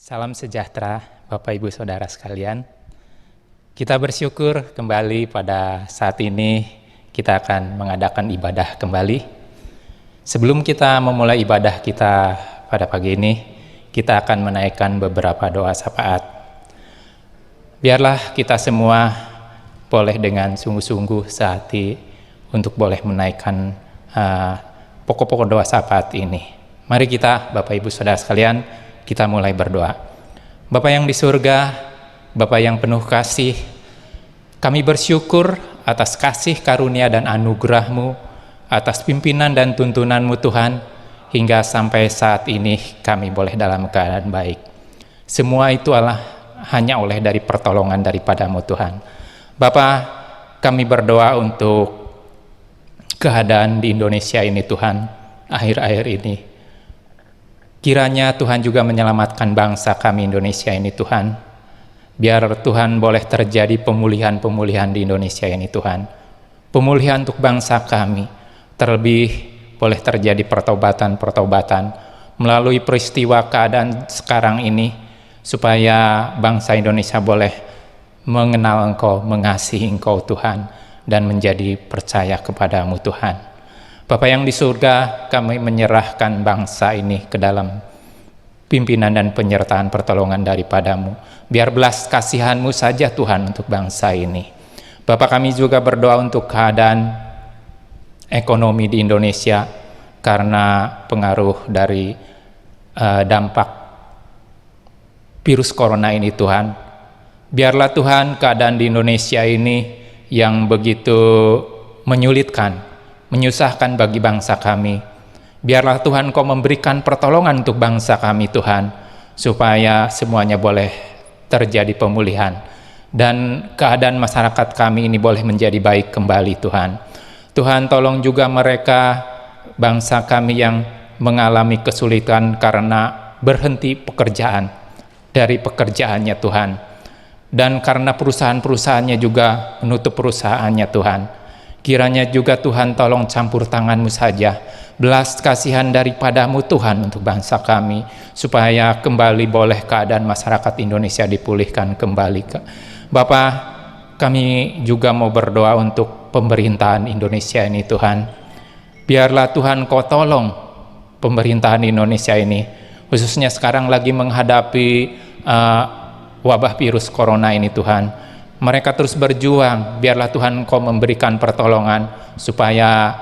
Salam sejahtera Bapak Ibu Saudara sekalian. Kita bersyukur kembali pada saat ini kita akan mengadakan ibadah kembali. Sebelum kita memulai ibadah kita pada pagi ini, kita akan menaikkan beberapa doa syafaat. Biarlah kita semua boleh dengan sungguh-sungguh sehati untuk boleh menaikkan pokok-pokok doa syafaat ini. Mari kita Bapak Ibu Saudara sekalian, kita mulai berdoa. Bapa yang di surga, Bapa yang penuh kasih, kami bersyukur atas kasih karunia dan anugerah-Mu, atas pimpinan dan tuntunan-Mu Tuhan, hingga sampai saat ini kami boleh dalam keadaan baik. Semua itu hanya oleh dari pertolongan daripada-Mu Tuhan. Bapa, kami berdoa untuk keadaan di Indonesia ini Tuhan, akhir-akhir ini. Kiranya Tuhan juga menyelamatkan bangsa kami Indonesia ini Tuhan. Biar Tuhan boleh terjadi pemulihan-pemulihan di Indonesia ini Tuhan. Pemulihan untuk bangsa kami. Terlebih boleh terjadi pertobatan-pertobatan melalui peristiwa keadaan sekarang ini. Supaya bangsa Indonesia boleh mengenal Engkau, mengasihi Engkau Tuhan. Dan menjadi percaya kepadamu Tuhan. Bapa yang di surga, kami menyerahkan bangsa ini ke dalam pimpinan dan penyertaan pertolongan daripada-Mu. Biar belas kasihan-Mu saja Tuhan untuk bangsa ini. Bapa, kami juga berdoa untuk keadaan ekonomi di Indonesia karena pengaruh dari dampak virus corona ini Tuhan. Biarlah Tuhan keadaan di Indonesia ini yang begitu menyulitkan, menyusahkan bagi bangsa kami. Biarlah Tuhan Kau memberikan pertolongan untuk bangsa kami Tuhan, supaya semuanya boleh terjadi pemulihan dan keadaan masyarakat kami ini boleh menjadi baik kembali Tuhan. Tuhan tolong juga mereka bangsa kami yang mengalami kesulitan karena berhenti pekerjaan dari pekerjaannya Tuhan, dan karena perusahaan-perusahaannya juga menutup perusahaannya Tuhan. Kiranya juga Tuhan tolong campur tangan-Mu saja, belas kasihan daripada-Mu Tuhan untuk bangsa kami, supaya kembali boleh keadaan masyarakat Indonesia dipulihkan kembali. Bapa, kami juga mau berdoa untuk pemerintahan Indonesia ini Tuhan. Biarlah Tuhan Kau tolong pemerintahan Indonesia ini, khususnya sekarang lagi menghadapi wabah virus corona ini Tuhan. Mereka terus berjuang, biarlah Tuhan Kau memberikan pertolongan supaya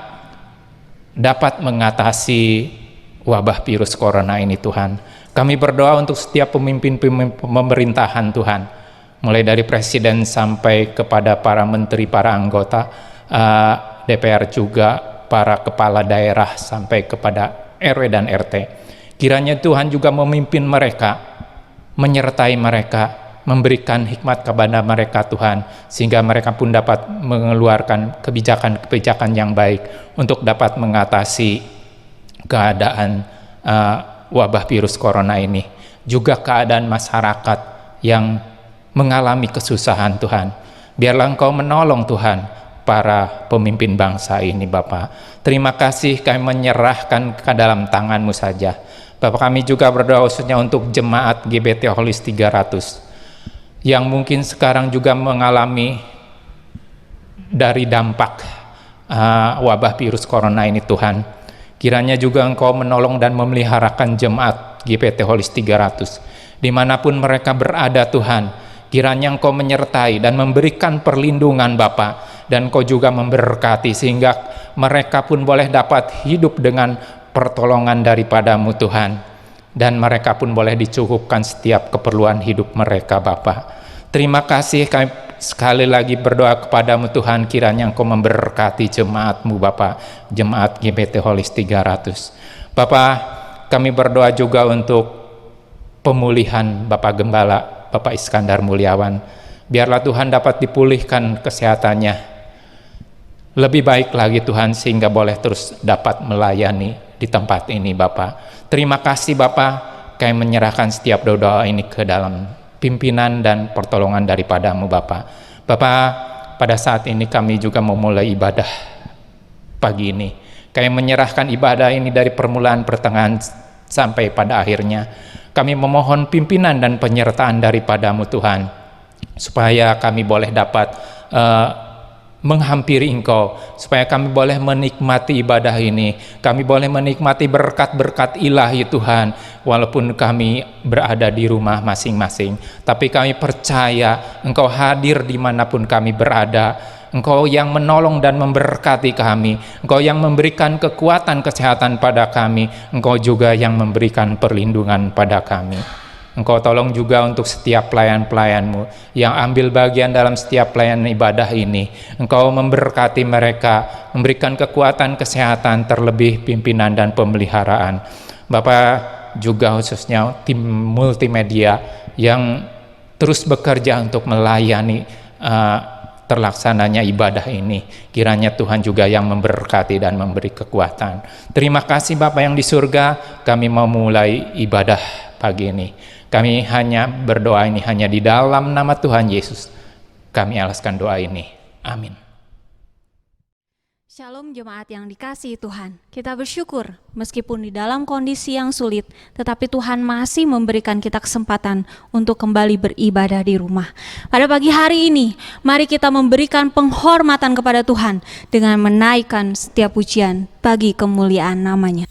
dapat mengatasi wabah virus corona ini Tuhan. Kami berdoa untuk setiap pemimpin pemerintahan Tuhan, mulai dari presiden sampai kepada para menteri, para anggota DPR juga, para kepala daerah sampai kepada RW dan RT. Kiranya Tuhan juga memimpin mereka, menyertai mereka, memberikan hikmat kepada mereka Tuhan, sehingga mereka pun dapat mengeluarkan kebijakan-kebijakan yang baik untuk dapat mengatasi keadaan wabah virus corona ini. Juga keadaan masyarakat yang mengalami kesusahan Tuhan. Biarlah Engkau menolong Tuhan para pemimpin bangsa ini Bapa. Terima kasih, kami menyerahkan ke dalam tangan-Mu saja. Bapak, kami juga berdoa khususnya untuk jemaat GBT Holis 300 yang mungkin sekarang juga mengalami dari dampak wabah virus corona ini Tuhan. Kiranya juga Engkau menolong dan memeliharakan jemaat GBT Holis 300 dimanapun mereka berada Tuhan. Kiranya Engkau menyertai dan memberikan perlindungan Bapa, dan Engkau juga memberkati sehingga mereka pun boleh dapat hidup dengan pertolongan daripada-Mu Tuhan, dan mereka pun boleh dicukupkan setiap keperluan hidup mereka Bapa. Terima kasih, kami sekali lagi berdoa kepada-Mu Tuhan, kiranya Engkau memberkati jemaat-Mu Bapa, jemaat GBT Holis 300. Bapa, kami berdoa juga untuk pemulihan Bapak Gembala, Bapak Iskandar Mulyawan. Biarlah Tuhan dapat dipulihkan kesehatannya lebih baik lagi Tuhan, sehingga boleh terus dapat melayani di tempat ini Bapa. Terima kasih Bapa, kami menyerahkan setiap doa ini ke dalam pimpinan dan pertolongan daripada-Mu Bapa. Bapa, pada saat ini kami juga memulai ibadah pagi ini. Kami menyerahkan ibadah ini dari permulaan, pertengahan, sampai pada akhirnya. Kami memohon pimpinan dan penyertaan daripada-Mu Tuhan, supaya kami boleh dapat menghampiri Engkau, supaya kami boleh menikmati ibadah ini, kami boleh menikmati berkat-berkat ilahi Tuhan, walaupun kami berada di rumah masing-masing. Tapi kami percaya Engkau hadir dimanapun kami berada. Engkau yang menolong dan memberkati kami, Engkau yang memberikan kekuatan kesehatan pada kami, Engkau juga yang memberikan perlindungan pada kami. Engkau tolong juga untuk setiap pelayan-pelayan-Mu yang ambil bagian dalam setiap pelayanan ibadah ini. Engkau memberkati mereka, memberikan kekuatan kesehatan, terlebih pimpinan dan pemeliharaan. Bapak, juga khususnya tim multimedia yang terus bekerja untuk melayani terlaksananya ibadah ini. Kiranya Tuhan juga yang memberkati dan memberi kekuatan. Terima kasih Bapa yang di surga, kami mau mulai ibadah pagi ini. Kami hanya berdoa ini hanya di dalam nama Tuhan Yesus. Kami alaskan doa ini. Amin. Shalom jemaat yang dikasihi Tuhan. Kita bersyukur meskipun di dalam kondisi yang sulit, tetapi Tuhan masih memberikan kita kesempatan untuk kembali beribadah di rumah. Pada pagi hari ini, mari kita memberikan penghormatan kepada Tuhan dengan menaikkan setiap pujian bagi kemuliaan nama-Nya.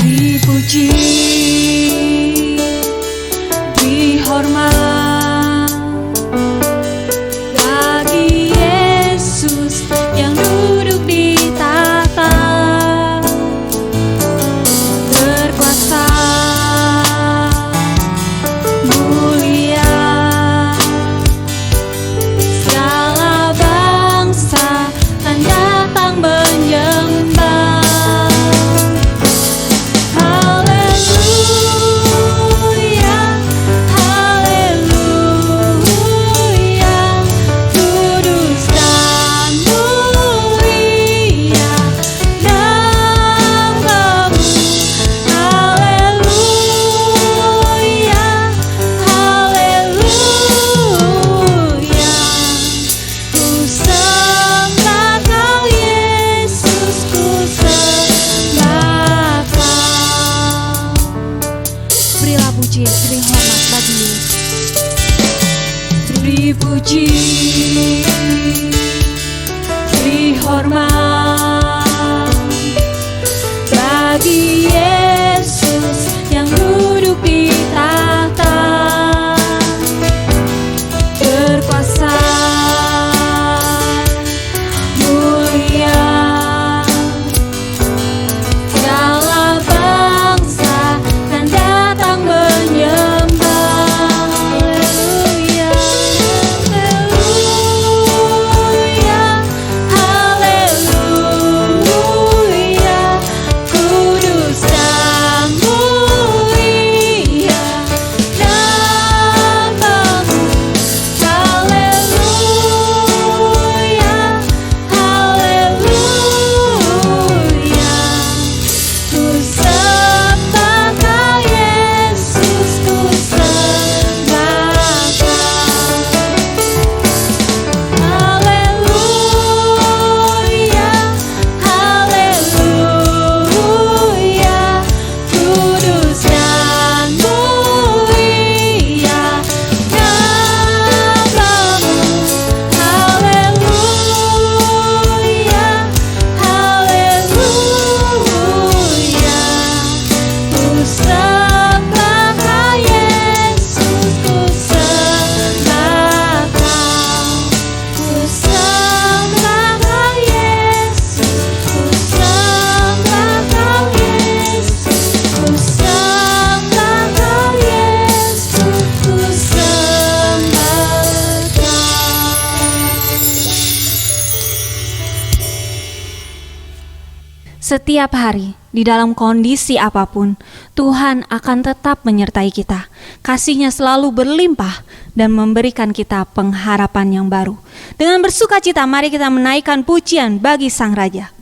Dipuji, dihormat bagi Yesus yang duduk di tahta, berkuasa, mulia, segala bangsa akan datang menyembah. Dipuji, dihormat bagi Yesus yang duduk di tahta, berkuasa, mulia, segala bangsa akan datang menyembah. Setiap hari, di dalam kondisi apapun, Tuhan akan tetap menyertai kita. Kasih-Nya selalu berlimpah dan memberikan kita pengharapan yang baru. Dengan bersukacita, mari kita menaikkan pujian bagi Sang Raja.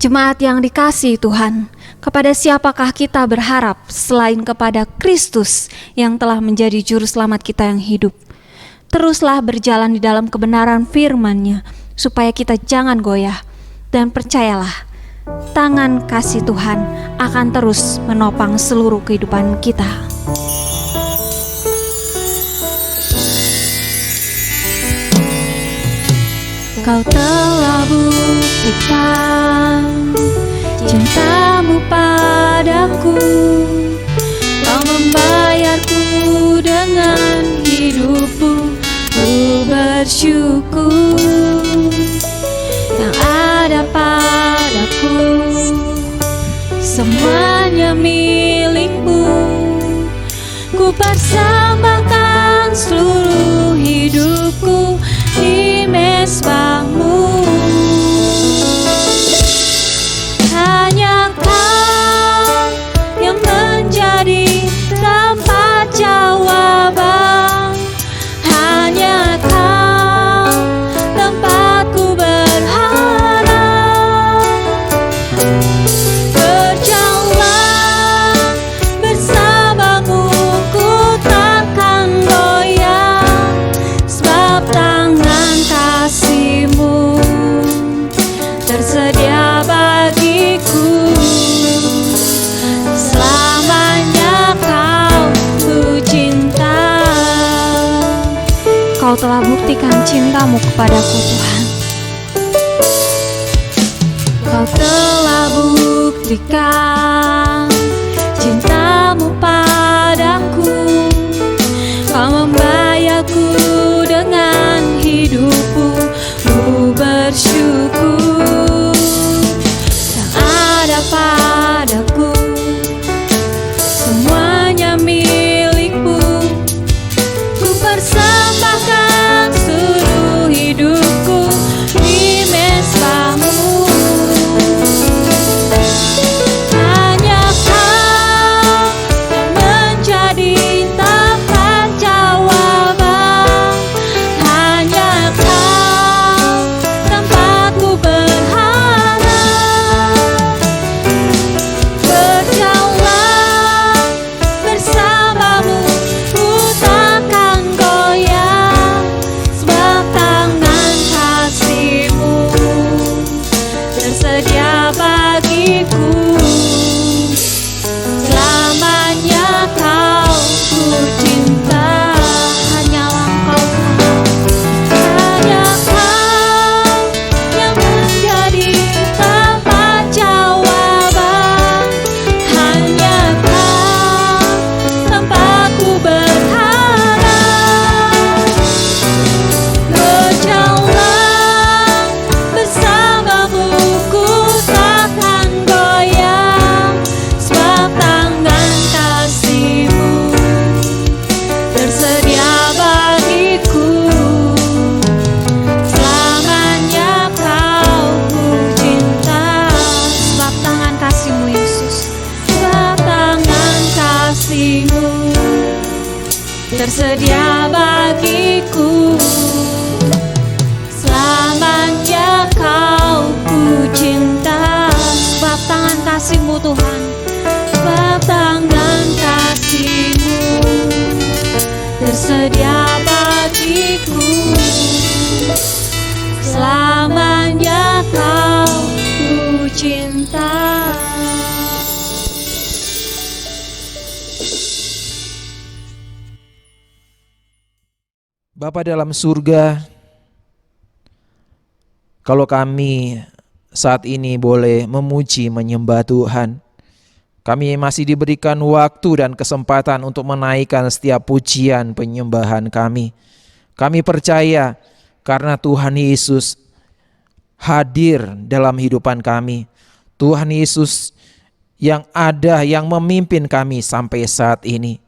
Jemaat yang dikasihi Tuhan, kepada siapakah kita berharap selain kepada Kristus yang telah menjadi juru selamat kita yang hidup? Teruslah berjalan di dalam kebenaran firman-Nya, supaya kita jangan goyah. Dan percayalah, tangan kasih Tuhan akan terus menopang seluruh kehidupan kita. Kau telah buktikan cintamu padaku, Kau membayarku dengan hidupmu. Ku bersyukur yang ada padaku, semuanya milikmu. Ku persembahkan seluruh hidupku di mezbahmu. Hanya Kau yang menjadi tempat jawaban. Hanya Kau tempatku berharap. Berjalan bersamamu, ku takkan goyah, sebab tangan kasih-Mu tersedia bagiku. Selamanya Kau ku cinta. Kau telah buktikan cinta-Mu kepadaku, Tuhan. Kau telah buktikan cinta-Mu padaku, Kau membayarku dengan hidupmu. Ku bersyukur yang ada padaku, semuanya milikmu. Ku persembahkan seluruh hidupku di mezbahmu. Hanya Kau yang menjadi tempat jawaban. Hanya Kau tempatku berharap. Berjalan bersamamu, ku takkan goyah, sebab tangan kasih-Mu tersedia bagiku. Selamanya Kau ku cinta. Hanyalah Kau, Tuhan. Hanya Kau yang menjadi tempat jawaban. Hanya Kau tempatku berharap. Berjalan bersamamu, ku takkan goyah, sebab tangan kasih-Mu tersedia bagiku. Selamanya Kau ku cinta, sebab tangan kasih-Mu, Yesus. Sebab tangan kasih-Mu tersedia bagiku. Selamanya Kau ku cinta, sebab tangan kasih-Mu, Tuhan. Sebab tangan kasih-Mu tersedia bagiku. Selamanya Kau ku cinta. Bapa dalam surga, kalau kami saat ini boleh memuji menyembah Tuhan, kami masih diberikan waktu dan kesempatan untuk menaikkan setiap pujian penyembahan kami. Kami percaya karena Tuhan Yesus hadir dalam hidupan kami. Tuhan Yesus yang ada, yang memimpin kami sampai saat ini.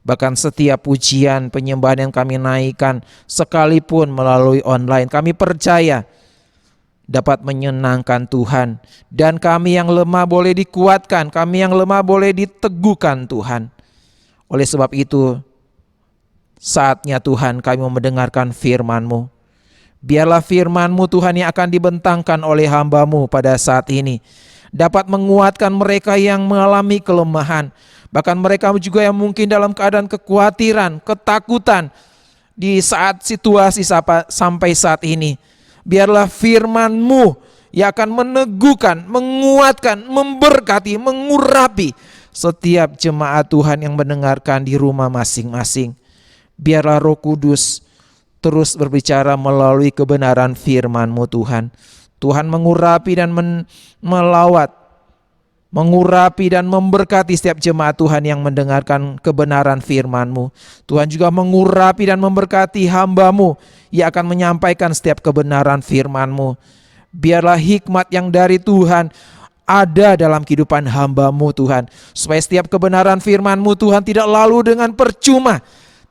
Bahkan setiap pujian penyembahan yang kami naikkan sekalipun melalui online, kami percaya dapat menyenangkan Tuhan. Dan kami yang lemah boleh dikuatkan, kami yang lemah boleh diteguhkan Tuhan. Oleh sebab itu, saatnya Tuhan kami mendengarkan firman-Mu. Biarlah firman-Mu Tuhan yang akan dibentangkan oleh hamba-Mu pada saat ini dapat menguatkan mereka yang mengalami kelemahan, bahkan mereka juga yang mungkin dalam keadaan kekhawatiran, ketakutan di saat situasi sampai saat ini. Biarlah firman-Mu yang akan meneguhkan, menguatkan, memberkati, mengurapi setiap jemaat Tuhan yang mendengarkan di rumah masing-masing. Biarlah Roh Kudus terus berbicara melalui kebenaran firman-Mu Tuhan. Tuhan mengurapi dan melawat, mengurapi dan memberkati setiap jemaat Tuhan yang mendengarkan kebenaran firman-Mu. Tuhan juga mengurapi dan memberkati hamba-Mu yang akan menyampaikan setiap kebenaran firman-Mu. Biarlah hikmat yang dari Tuhan ada dalam kehidupan hamba-Mu Tuhan, supaya setiap kebenaran firman-Mu Tuhan tidak lalu dengan percuma,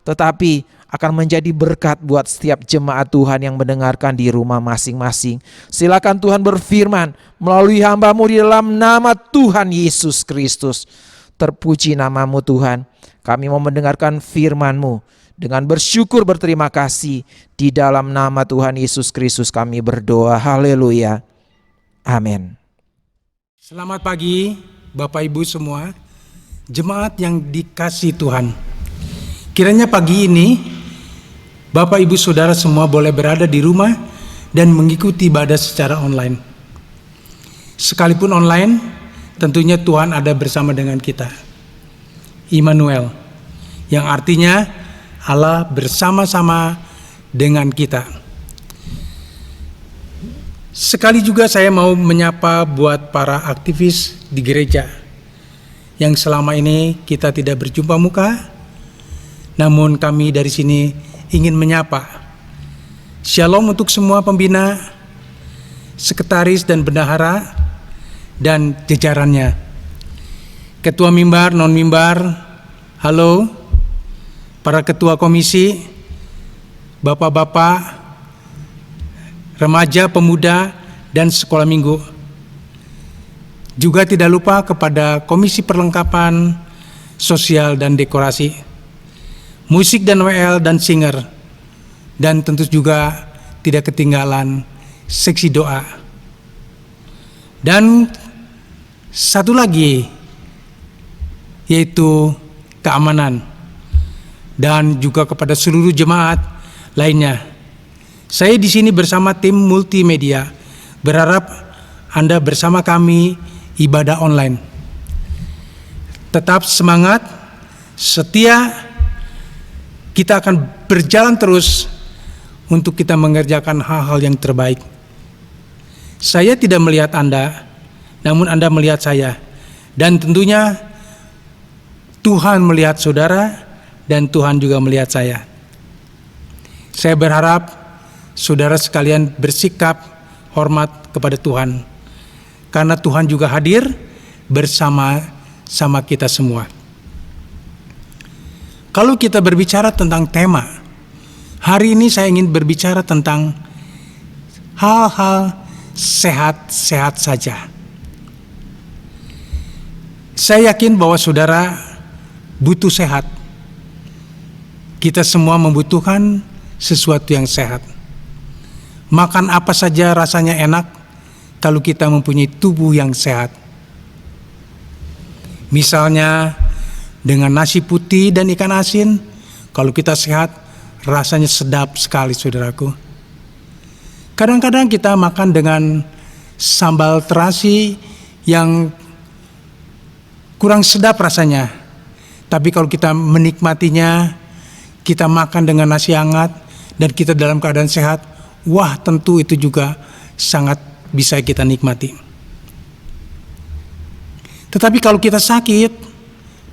tetapi akan menjadi berkat buat setiap jemaat Tuhan yang mendengarkan di rumah masing-masing. Silakan Tuhan berfirman melalui hamba-Mu di dalam nama Tuhan Yesus Kristus. Terpuji nama-Mu Tuhan. Kami mau mendengarkan firman-Mu dengan bersyukur berterima kasih. Di dalam nama Tuhan Yesus Kristus kami berdoa. Haleluya. Amin. Selamat pagi Bapak Ibu semua, jemaat yang dikasihi Tuhan. Kiranya pagi ini Bapak Ibu Saudara semua boleh berada di rumah dan mengikuti ibadah secara online. Sekalipun online, tentunya Tuhan ada bersama dengan kita. Immanuel, yang artinya Allah bersama-sama dengan kita. Sekali juga saya mau menyapa buat para aktivis di gereja yang selama ini kita tidak berjumpa muka, namun kami dari sini ingin menyapa. Shalom untuk semua pembina, sekretaris dan bendahara dan jajarannya. Ketua mimbar, non mimbar, halo. Para ketua komisi, bapak-bapak, remaja, pemuda, dan sekolah minggu. Juga tidak lupa kepada komisi perlengkapan, sosial dan dekorasi, musik dan WL dan singer, dan tentu juga tidak ketinggalan seksi doa. Dan satu lagi, yaitu keamanan, dan juga kepada seluruh jemaat lainnya. Saya di sini bersama tim multimedia, berharap Anda bersama kami ibadah online. Tetap semangat, setia. Kita akan berjalan terus untuk kita mengerjakan hal-hal yang terbaik. Saya tidak melihat Anda, namun Anda melihat saya. Dan tentunya Tuhan melihat saudara dan Tuhan juga melihat saya. Saya berharap saudara sekalian bersikap hormat kepada Tuhan, karena Tuhan juga hadir bersama kita semua. Kalau kita berbicara tentang tema, hari ini saya ingin berbicara tentang hal-hal sehat-sehat saja. Saya yakin bahwa saudara butuh sehat. Kita semua membutuhkan sesuatu yang sehat. Makan apa saja rasanya enak kalau kita mempunyai tubuh yang sehat. Misalnya dengan nasi putih dan ikan asin, kalau kita sehat, rasanya sedap sekali saudaraku. Kadang-kadang kita makan dengan sambal terasi yang kurang sedap rasanya. Tapi kalau kita menikmatinya, kita makan dengan nasi hangat, dan kita dalam keadaan sehat, wah tentu itu juga sangat bisa kita nikmati. Tetapi kalau kita sakit,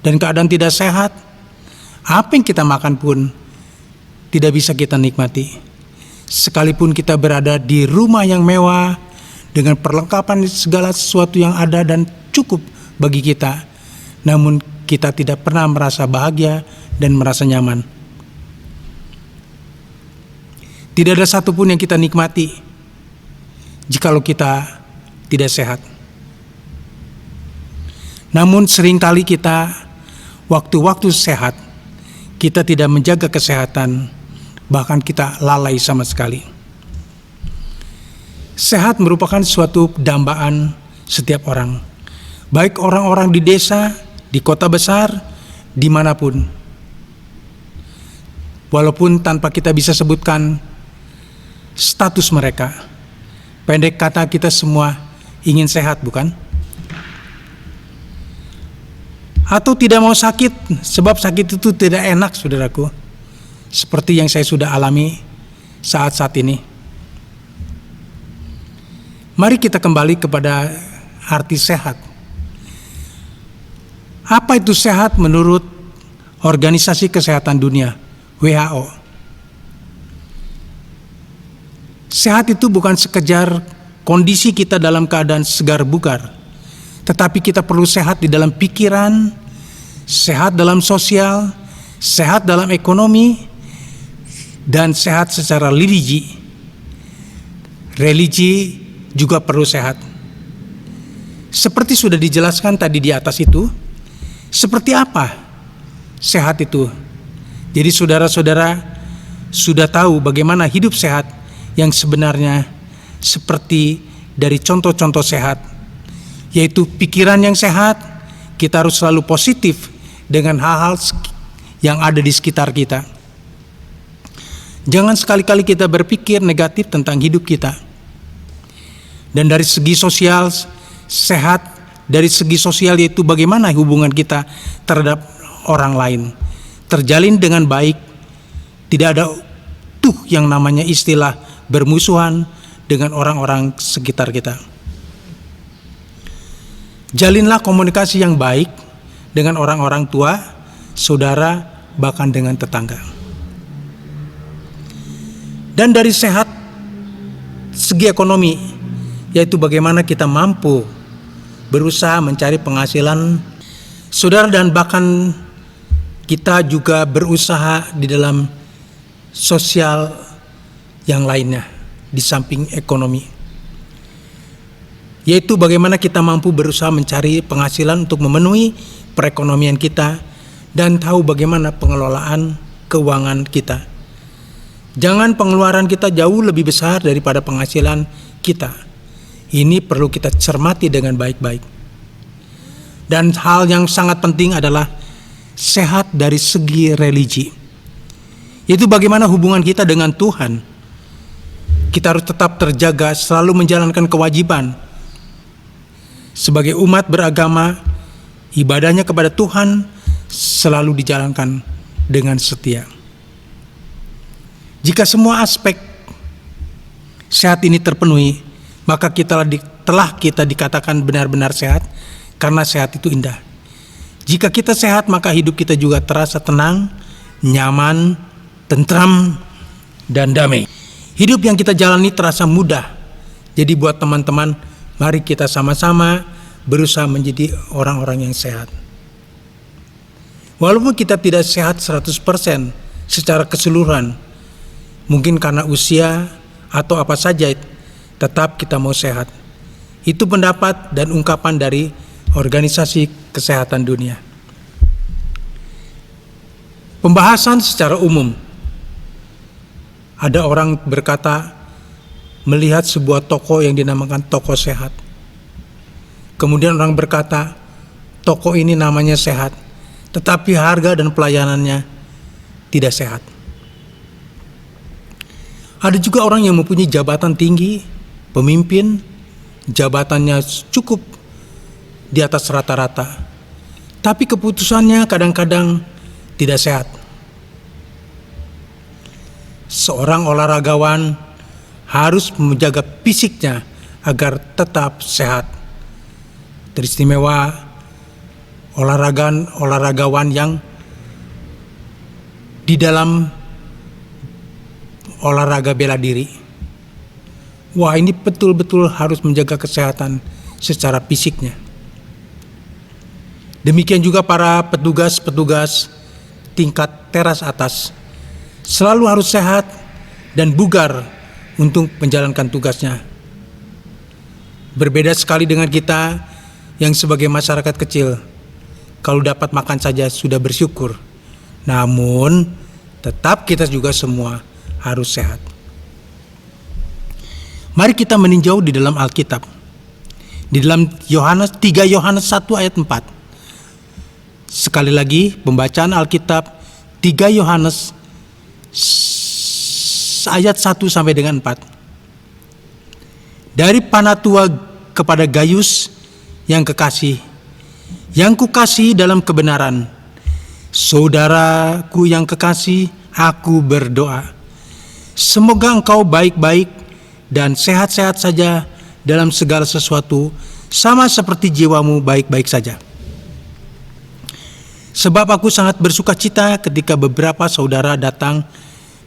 dan keadaan tidak sehat, apa yang kita makan pun tidak bisa kita nikmati. Sekalipun kita berada di rumah yang mewah, dengan perlengkapan segala sesuatu yang ada dan cukup bagi kita, namun kita tidak pernah merasa bahagia dan merasa nyaman. Tidak ada satupun yang kita nikmati jikalau kita tidak sehat. Namun seringkali kita waktu-waktu sehat, kita tidak menjaga kesehatan, bahkan kita lalai sama sekali. Sehat merupakan suatu dambaan setiap orang, baik orang-orang di desa, di kota besar, dimanapun. Walaupun tanpa kita bisa sebutkan status mereka, pendek kata kita semua ingin sehat, bukan? Atau tidak mau sakit, sebab sakit itu tidak enak, saudaraku. Seperti yang saya sudah alami saat-saat ini. Mari kita kembali kepada arti sehat. Apa itu sehat menurut Organisasi Kesehatan Dunia, WHO? Sehat itu bukan sekedar kondisi kita dalam keadaan segar bugar, tetapi kita perlu sehat di dalam pikiran, sehat dalam sosial, sehat dalam ekonomi, dan sehat secara religi. Religi juga perlu sehat. Seperti sudah dijelaskan tadi di atas itu, seperti apa sehat itu? Jadi saudara-saudara sudah tahu bagaimana hidup sehat yang sebenarnya seperti dari contoh-contoh sehat, yaitu pikiran yang sehat. Kita harus selalu positif dengan hal-hal yang ada di sekitar kita. Jangan sekali-kali kita berpikir negatif tentang hidup kita. Dan dari segi sosial, sehat dari segi sosial yaitu bagaimana hubungan kita terhadap orang lain. Terjalin dengan baik, tidak ada yang namanya istilah bermusuhan dengan orang-orang sekitar kita. Jalinlah komunikasi yang baik dengan orang-orang tua, saudara, bahkan dengan tetangga. Dan dari sehat segi ekonomi, yaitu bagaimana kita mampu berusaha mencari penghasilan, saudara, dan bahkan kita juga berusaha di dalam sosial yang lainnya di samping ekonomi, yaitu bagaimana kita mampu berusaha mencari penghasilan untuk memenuhi perekonomian kita dan tahu bagaimana pengelolaan keuangan kita. Jangan pengeluaran kita jauh lebih besar daripada penghasilan kita. Ini perlu kita cermati dengan baik-baik. Dan hal yang sangat penting adalah sehat dari segi religi. Itu bagaimana hubungan kita dengan Tuhan. Kita harus tetap terjaga, selalu menjalankan kewajiban. Sebagai umat beragama, ibadahnya kepada Tuhan selalu dijalankan dengan setia. Jika semua aspek sehat ini terpenuhi, maka telah kita dikatakan benar-benar sehat, karena sehat itu indah. Jika kita sehat, maka hidup kita juga terasa tenang, nyaman, tentram, dan damai. Hidup yang kita jalani terasa mudah. Jadi buat teman-teman, mari kita sama-sama berusaha menjadi orang-orang yang sehat. Walaupun kita tidak sehat 100% secara keseluruhan, mungkin karena usia atau apa saja, tetap kita mau sehat. Itu pendapat dan ungkapan dari Organisasi Kesehatan Dunia. Pembahasan secara umum. Ada orang berkata melihat sebuah toko yang dinamakan toko sehat. Kemudian orang berkata toko ini namanya sehat, tetapi harga dan pelayanannya tidak sehat. Ada juga orang yang mempunyai jabatan tinggi, pemimpin, jabatannya cukup di atas rata-rata, tapi keputusannya kadang-kadang tidak sehat. Seorang olahragawan harus menjaga fisiknya agar tetap sehat. Teristimewa olahragawan yang di dalam olahraga bela diri. Wah, ini betul-betul harus menjaga kesehatan secara fisiknya. Demikian juga para petugas-petugas tingkat teras atas selalu harus sehat dan bugar untuk menjalankan tugasnya. Berbeda sekali dengan kita yang sebagai masyarakat kecil, kalau dapat makan saja sudah bersyukur. Namun tetap kita juga semua harus sehat. Mari kita meninjau di dalam Alkitab. Di dalam 3 Yohanes 1 ayat 4. Sekali lagi pembacaan Alkitab 3 Yohanes ayat 1 sampai dengan 4. Dari Panatua kepada Gayus yang kekasih, yang kukasihi dalam kebenaran, saudaraku yang kekasih, aku berdoa, semoga engkau baik-baik dan sehat-sehat saja dalam segala sesuatu, sama seperti jiwamu baik-baik saja. Sebab aku sangat bersuka cita ketika beberapa saudara datang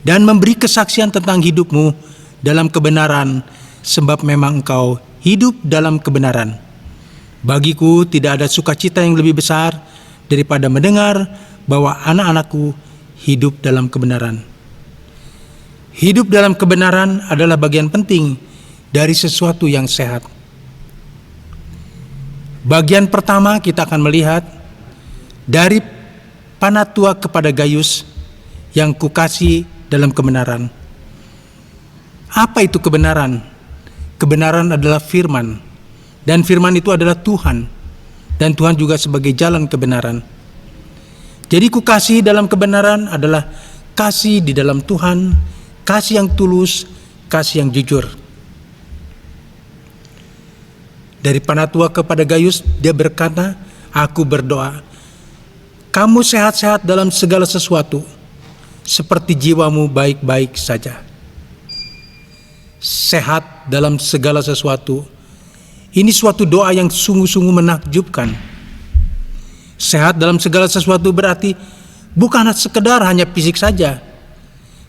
dan memberi kesaksian tentang hidupmu dalam kebenaran, sebab memang engkau hidup dalam kebenaran. Bagiku tidak ada sukacita yang lebih besar daripada mendengar bahwa anak-anakku hidup dalam kebenaran. Hidup dalam kebenaran adalah bagian penting dari sesuatu yang sehat. Bagian pertama kita akan melihat dari Panatua kepada Gayus yang kukasih dalam kebenaran. Apa itu kebenaran? Kebenaran adalah firman, dan firman itu adalah Tuhan, dan Tuhan juga sebagai jalan kebenaran. Jadi kukasih dalam kebenaran adalah kasih di dalam Tuhan, kasih yang tulus, kasih yang jujur. Dari Panatua kepada Gayus, dia berkata, aku berdoa, kamu sehat-sehat dalam segala sesuatu, seperti jiwamu baik-baik saja. Sehat dalam segala sesuatu, ini suatu doa yang sungguh-sungguh menakjubkan. Sehat dalam segala sesuatu berarti bukan sekedar hanya fisik saja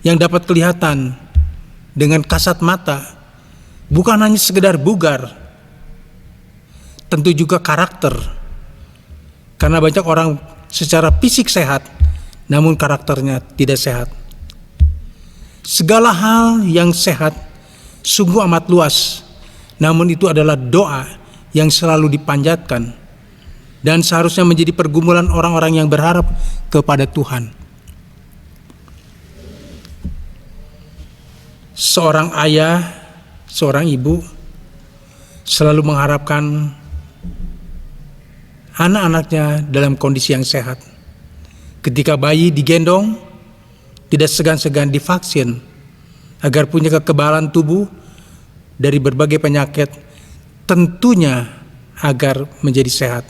yang dapat kelihatan dengan kasat mata, bukan hanya sekedar bugar, tentu juga karakter. Karena banyak orang secara fisik sehat, namun karakternya tidak sehat. Segala hal yang sehat sungguh amat luas, namun itu adalah doa yang selalu dipanjatkan dan seharusnya menjadi pergumulan orang-orang yang berharap kepada Tuhan. Seorang ayah, seorang ibu selalu mengharapkan anak-anaknya dalam kondisi yang sehat. Ketika bayi digendong, tidak segan-segan divaksin agar punya kekebalan tubuh dari berbagai penyakit, tentunya agar menjadi sehat.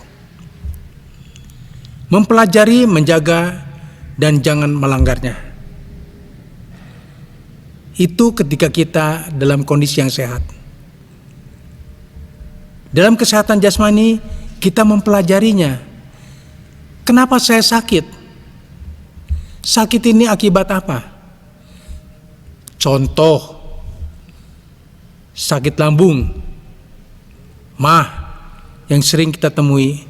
Mempelajari, menjaga, dan jangan melanggarnya. Itu ketika kita dalam kondisi yang sehat. Dalam kesehatan jasmani, kita mempelajarinya. Kenapa saya sakit? Sakit ini akibat apa? Contoh, sakit lambung, MAH yang sering kita temui.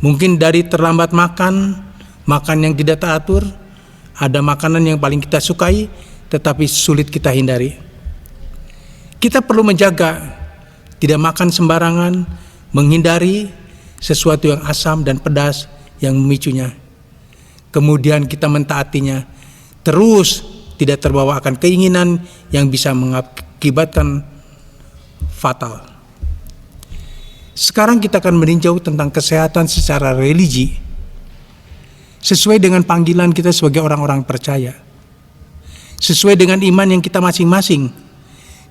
Mungkin dari terlambat makan yang tidak teratur, ada makanan yang paling kita sukai tetapi sulit kita hindari. Kita perlu menjaga, tidak makan sembarangan, menghindari sesuatu yang asam dan pedas yang memicunya. Kemudian kita mentaatinya, terus tidak terbawa akan keinginan yang bisa mengakibatkan fatal. Sekarang kita akan meninjau tentang kesehatan secara religi, sesuai dengan panggilan kita sebagai orang-orang percaya, sesuai dengan iman yang kita masing-masing.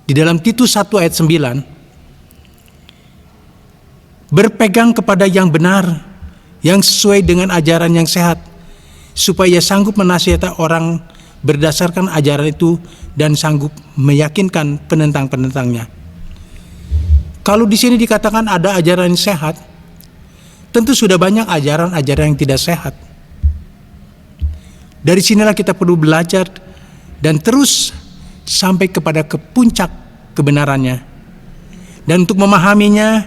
Di dalam Titus 1 ayat 9, berpegang kepada yang benar, yang sesuai dengan ajaran yang sehat, supaya sanggup menasihati orang berdasarkan ajaran itu dan sanggup meyakinkan penentang-penentangnya. Kalau di sini dikatakan ada ajaran yang sehat, tentu sudah banyak ajaran-ajaran yang tidak sehat. Dari sinilah kita perlu belajar dan terus sampai kepada puncak kebenarannya. Dan untuk memahaminya,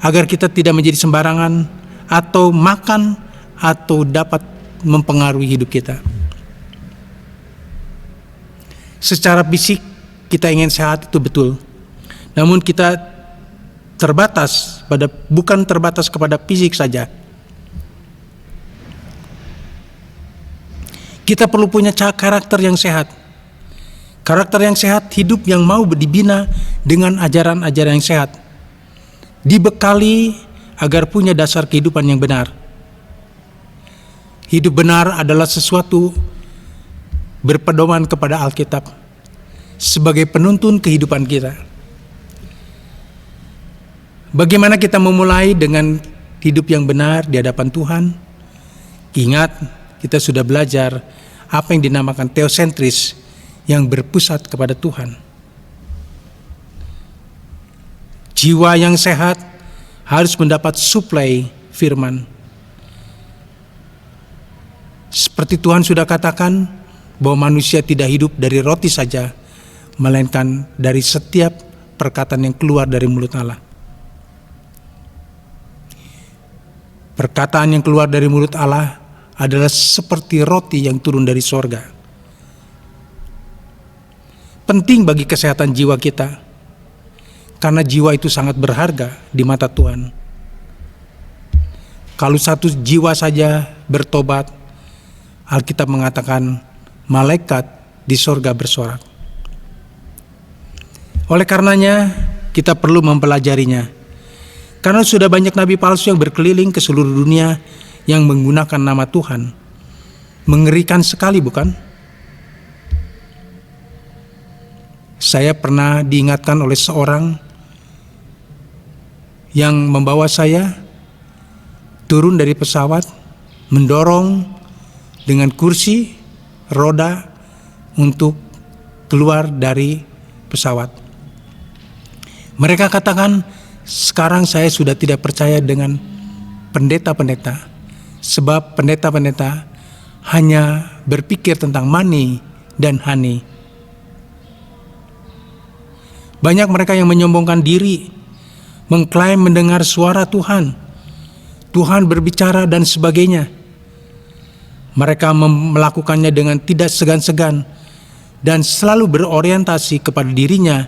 agar kita tidak menjadi sembarangan atau makan atau dapat mempengaruhi hidup kita. Secara fisik kita ingin sehat, itu betul. Namun kita bukan terbatas kepada fisik saja. Kita perlu punya karakter yang sehat. Karakter yang sehat, hidup yang mau dibina dengan ajaran-ajaran yang sehat, dibekali agar punya dasar kehidupan yang benar. Hidup benar adalah sesuatu berpedoman kepada Alkitab sebagai penuntun kehidupan kita. Bagaimana kita memulai dengan hidup yang benar di hadapan Tuhan? Ingat, kita sudah belajar apa yang dinamakan teosentris, yang berpusat kepada Tuhan. Jiwa yang sehat harus mendapat suplai firman. Seperti Tuhan sudah katakan bahwa manusia tidak hidup dari roti saja, melainkan dari setiap perkataan yang keluar dari mulut Allah. Perkataan yang keluar dari mulut Allah adalah seperti roti yang turun dari sorga. Penting bagi kesehatan jiwa kita, karena jiwa itu sangat berharga di mata Tuhan. Kalau satu jiwa saja bertobat, Alkitab mengatakan malaikat di sorga bersorak. Oleh karenanya, kita perlu mempelajarinya. Karena sudah banyak nabi palsu yang berkeliling ke seluruh dunia yang menggunakan nama Tuhan. Mengerikan sekali, bukan? Saya pernah diingatkan oleh seorang yang membawa saya turun dari pesawat, mendorong dengan kursi roda untuk keluar dari pesawat. Mereka katakan, sekarang saya sudah tidak percaya dengan pendeta-pendeta, sebab pendeta-pendeta hanya berpikir tentang money dan honey. Banyak mereka yang menyombongkan diri, mengklaim mendengar suara Tuhan, Tuhan berbicara dan sebagainya. Mereka melakukannya dengan tidak segan-segan dan selalu berorientasi kepada dirinya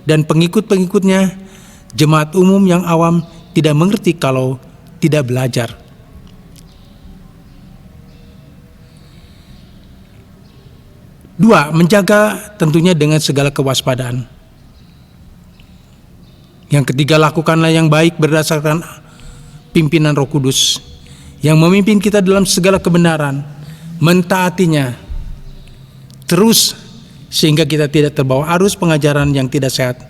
dan pengikut-pengikutnya. Jemaat umum yang awam tidak mengerti kalau tidak belajar. Dua, menjaga tentunya dengan segala kewaspadaan. Yang ketiga, lakukanlah yang baik berdasarkan pimpinan Roh Kudus yang memimpin kita dalam segala kebenaran, mentaatinya terus sehingga kita tidak terbawa arus pengajaran yang tidak sehat.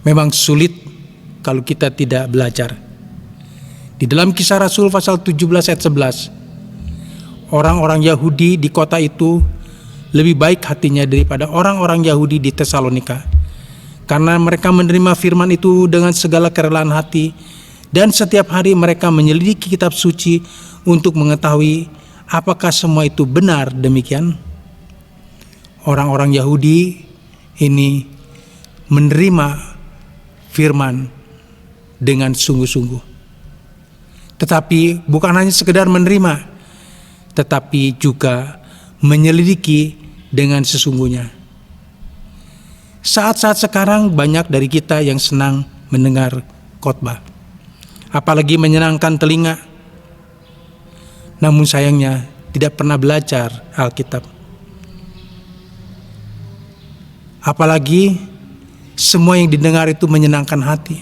Memang sulit kalau kita tidak belajar. Di dalam Kisah Rasul pasal 17 ayat 11, orang-orang Yahudi di kota itu lebih baik hatinya daripada orang-orang Yahudi di Tesalonika, karena mereka menerima firman itu dengan segala kerelaan hati, dan setiap hari mereka menyelidiki kitab suci untuk mengetahui apakah semua itu benar demikian. Orang-orang Yahudi ini menerima firman dengan sungguh-sungguh. Tetapi bukan hanya sekedar menerima, tetapi juga menyelidiki dengan sesungguhnya. Saat-saat sekarang banyak dari kita yang senang mendengar khotbah, apalagi menyenangkan telinga, namun sayangnya tidak pernah belajar Alkitab. Apalagi semua yang didengar itu menyenangkan hati.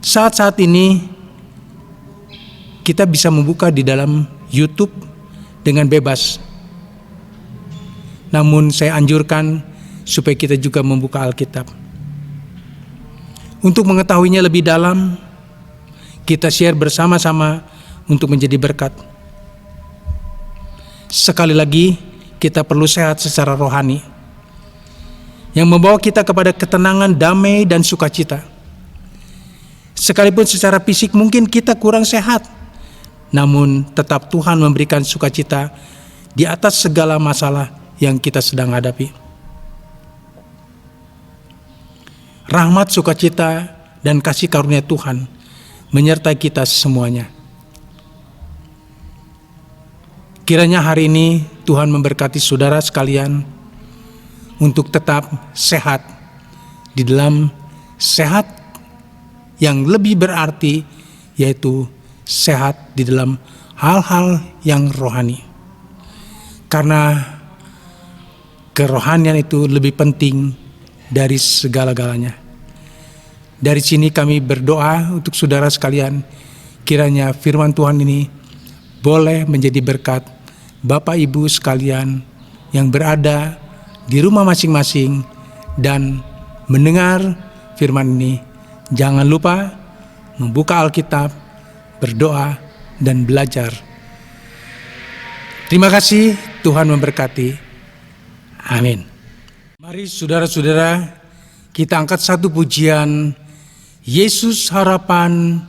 Saat-saat ini kita bisa membuka di dalam YouTube dengan bebas. Namun saya anjurkan supaya kita juga membuka Alkitab. Untuk mengetahuinya lebih dalam, kita share bersama-sama untuk menjadi berkat. Sekali lagi, kita perlu sehat secara rohani, yang membawa kita kepada ketenangan, damai, dan sukacita. Sekalipun secara fisik mungkin kita kurang sehat, namun tetap Tuhan memberikan sukacita di atas segala masalah yang kita sedang hadapi. Rahmat, sukacita, dan kasih karunia Tuhan menyertai kita semuanya. Kiranya hari ini Tuhan memberkati saudara sekalian untuk tetap sehat di dalam sehat yang lebih berarti, yaitu sehat di dalam hal-hal yang rohani. Karena kerohanian itu lebih penting dari segala-galanya. Dari sini kami berdoa untuk saudara sekalian, kiranya firman Tuhan ini boleh menjadi berkat Bapak Ibu sekalian yang berada di rumah masing-masing dan mendengar firman ini. Jangan lupa membuka Alkitab, berdoa, dan belajar. Terima kasih, Tuhan memberkati. Amin. Mari saudara-saudara, kita angkat satu pujian, Yesus harapan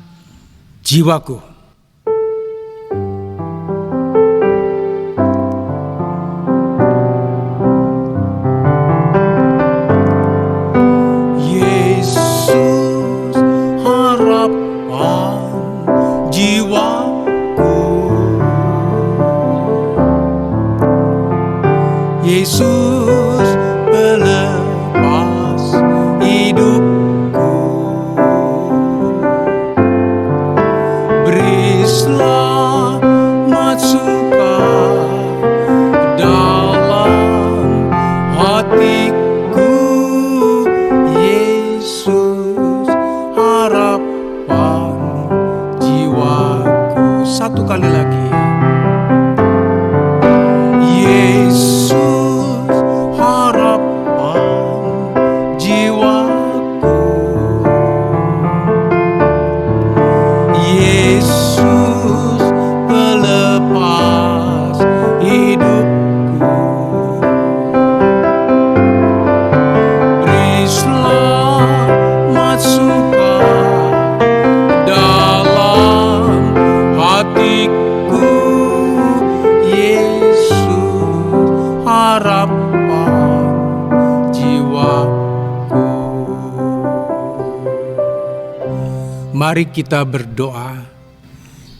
jiwaku. Yesus harapan jiwaku, Yesus pelepas hidupku. Beri selamat suka dalam hatiku, Yesus harapan jiwaku. Satu kali lagi. Yesus harapan jiwaku, Yesus pelepas hidupku. Beri selamat suka dalam hatiku, Yesus harapan jiwaku. Mari kita berdoa.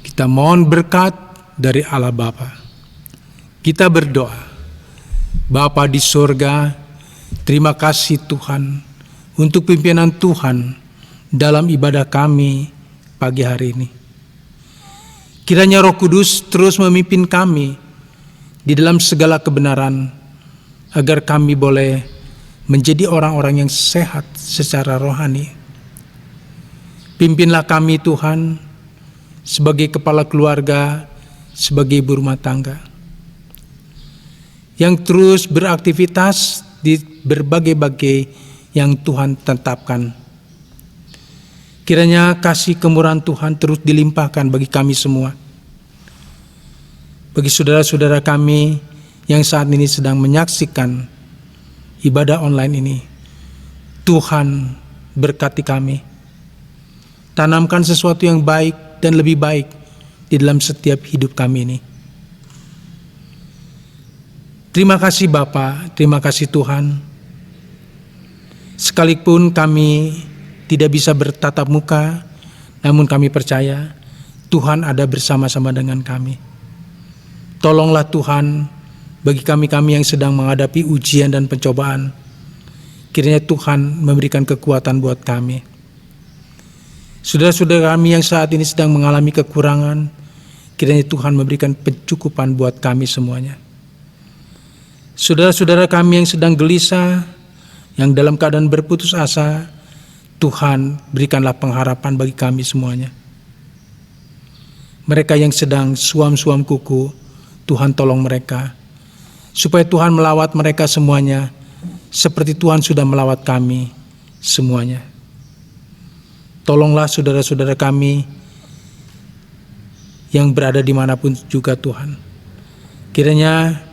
Kita mohon berkat dari Allah Bapa. Kita berdoa. Bapa di surga, terima kasih Tuhan untuk pimpinan Tuhan dalam ibadah kami pagi hari ini. Kiranya Roh Kudus terus memimpin kami di dalam segala kebenaran, agar kami boleh menjadi orang-orang yang sehat secara rohani. Pimpinlah kami Tuhan, sebagai kepala keluarga, sebagai ibu rumah tangga, yang terus beraktivitas di berbagai-bagai yang Tuhan tetapkan. Kiranya kasih kemurahan Tuhan terus dilimpahkan bagi kami semua. Bagi saudara-saudara kami yang saat ini sedang menyaksikan ibadah online ini, Tuhan berkati kami. Tanamkan sesuatu yang baik dan lebih baik di dalam setiap hidup kami ini. Terima kasih Bapa, terima kasih Tuhan. Sekalipun kami tidak bisa bertatap muka, namun kami percaya Tuhan ada bersama-sama dengan kami. Tolonglah Tuhan bagi kami-kami yang sedang menghadapi ujian dan pencobaan. Kiranya Tuhan memberikan kekuatan buat kami. Saudara-saudara kami yang saat ini sedang mengalami kekurangan, kiranya Tuhan memberikan pencukupan buat kami semuanya. Saudara-saudara kami yang sedang gelisah, yang dalam keadaan berputus asa, Tuhan berikanlah pengharapan bagi kami semuanya. Mereka yang sedang suam-suam kuku, Tuhan tolong mereka, supaya Tuhan melawat mereka semuanya, seperti Tuhan sudah melawat kami semuanya. Tolonglah saudara-saudara kami yang berada dimanapun juga Tuhan. Kiranya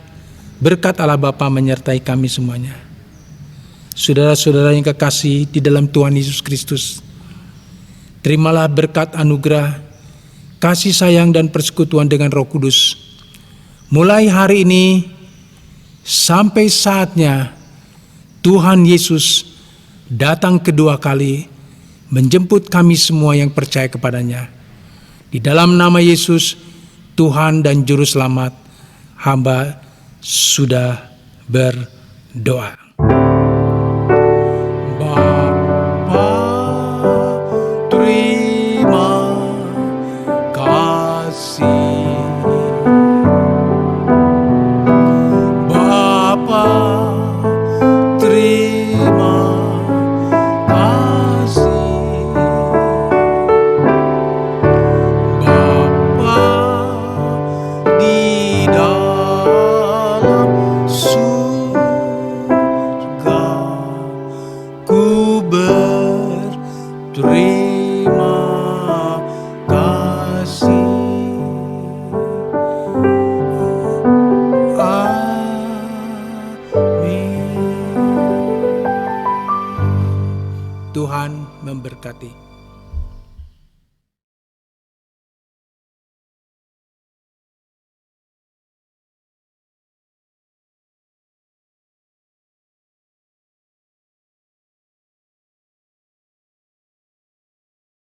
berkat Allah Bapa menyertai kami semuanya. Saudara-saudara yang kekasih di dalam Tuhan Yesus Kristus, terimalah berkat anugerah, kasih sayang dan persekutuan dengan Roh Kudus. Mulai hari ini sampai saatnya Tuhan Yesus datang kedua kali menjemput kami semua yang percaya kepadanya. Di dalam nama Yesus, Tuhan dan Juru Selamat, hamba sudah berdoa. Bapa, terima kasih. terima kasih. Amin. Tuhan memberkati.